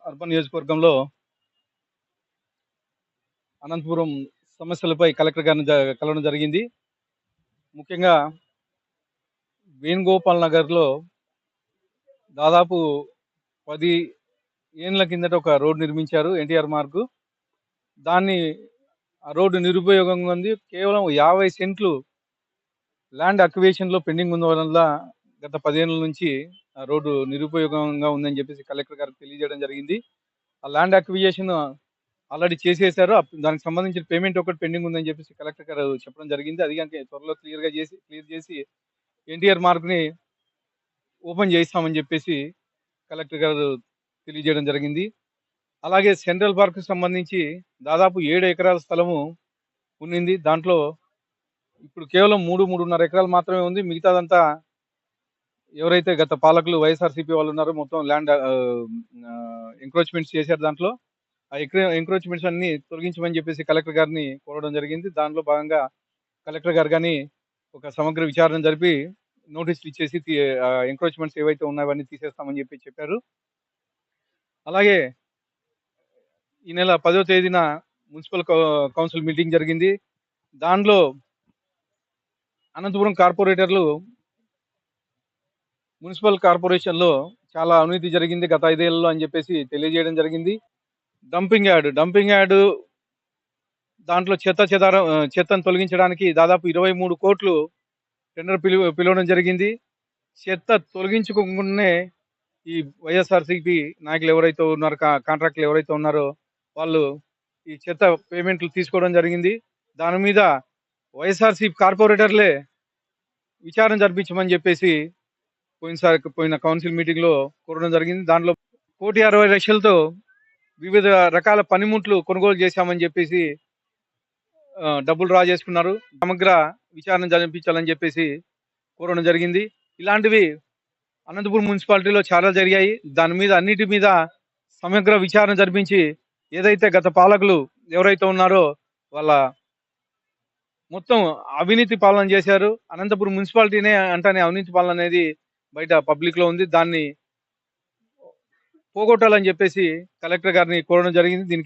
Urban నియోజకవర్గంలో అనంతపురం సమస్యలపై collector గారిని కలవడం జరిగింది. ముఖ్యంగా వేణుగోపాల్ నగర్లో దాదాపు 10 ఏళ్ల కిందట ఒక రోడ్డు నిర్మించారు, ఎన్టీఆర్ మార్గు. దాన్ని ఆ రోడ్డు నిరుపయోగంగా ఉంది. కేవలం 50 సెంట్లు ల్యాండ్ అక్విజిషన్లో పెండింగ్ ఉన్న వల్ల గత 10 ఏళ్ల నుంచి ఆ రోడ్డు నిరుపయోగంగా ఉందని చెప్పేసి కలెక్టర్ గారికి తెలియజేయడం జరిగింది. ఆ ల్యాండ్ అక్విజిషన్ ఆల్రెడీ చేసేసారు. దానికి సంబంధించిన పేమెంట్ ఒకటి పెండింగ్ ఉందని చెప్పేసి కలెక్టర్ గారు చెప్పడం జరిగింది. అది కనుక త్వరలో క్లియర్ చేసి ఎన్టీఆర్ మార్గ్ని ఓపెన్ చేయిస్తామని చెప్పేసి కలెక్టర్ గారు తెలియజేయడం జరిగింది. అలాగే సెంట్రల్ పార్క్ సంబంధించి దాదాపు 7 ఎకరాల స్థలము ఉన్నింది. దాంట్లో ఇప్పుడు కేవలం 3.5 ఎకరాలు మాత్రమే ఉంది. మిగతాదంతా ఎవరైతే గత పాలకులు వైఎస్ఆర్సీపీ వాళ్ళు ఉన్నారో మొత్తం ల్యాండ్ ఎంక్రోచ్మెంట్స్ చేశారు. దాంట్లో ఆ ఎంక్రోచ్మెంట్స్ అన్ని తొలగించమని చెప్పేసి కలెక్టర్ గారిని కోరడం జరిగింది. దానిలో భాగంగా కలెక్టర్ గారు కానీ ఒక సమగ్ర విచారణ జరిపి నోటీసులు ఇచ్చేసి ఎంక్రోచ్మెంట్స్ ఏవైతే ఉన్నాయో అవన్నీ తీసేస్తామని చెప్పారు. అలాగే ఈ నెల 10వ తేదీన మున్సిపల్ కౌన్సిల్ మీటింగ్ జరిగింది. దానిలో అనంతపురం కార్పొరేటర్లు మున్సిపల్ కార్పొరేషన్లో చాలా అవినీతి జరిగింది గత 5 ఏళ్లలో అని చెప్పేసి తెలియజేయడం జరిగింది. డంపింగ్ యార్డ్ దాంట్లో చెత్తను తొలగించడానికి దాదాపు 23 కోట్లు టెండర్ పిలవడం జరిగింది. చెత్త తొలగించుకోకుండానే ఈ వైఎస్ఆర్సీపీ నాయకులు ఎవరైతే ఉన్నారో, కాంట్రాక్టులు ఎవరైతే ఉన్నారో వాళ్ళు ఈ చెత్త పేమెంట్లు తీసుకోవడం జరిగింది. దాని మీద వైఎస్ఆర్సీపీ కార్పొరేటర్లే విచారణ జరిపించమని చెప్పేసి పోయిన కౌన్సిల్ మీటింగ్ లో కోరడం జరిగింది. దాంట్లో 1,60,00,000తో వివిధ రకాల పనిముట్లు కొనుగోలు చేశామని చెప్పేసి డబ్బులు డ్రా చేసుకున్నారు. సమగ్ర విచారణ జరిపించాలని చెప్పేసి కోరడం జరిగింది. ఇలాంటివి అనంతపురం మున్సిపాలిటీలో చాలా జరిగాయి. దాని మీద అన్నిటి మీద సమగ్ర విచారణ జరిపించి ఏదైతే గత పాలకులు ఎవరైతే ఉన్నారో వాళ్ళ మొత్తం అవినీతి పాలన చేశారు. అనంతపురం మున్సిపాలిటీనే అంటానే అవినీతి పాలన అనేది బయట పబ్లిక్ లో ఉంది. దాన్ని పోగొట్టాలని చెప్పేసి కలెక్టర్ గారిని కోరడం జరిగింది. దీనికి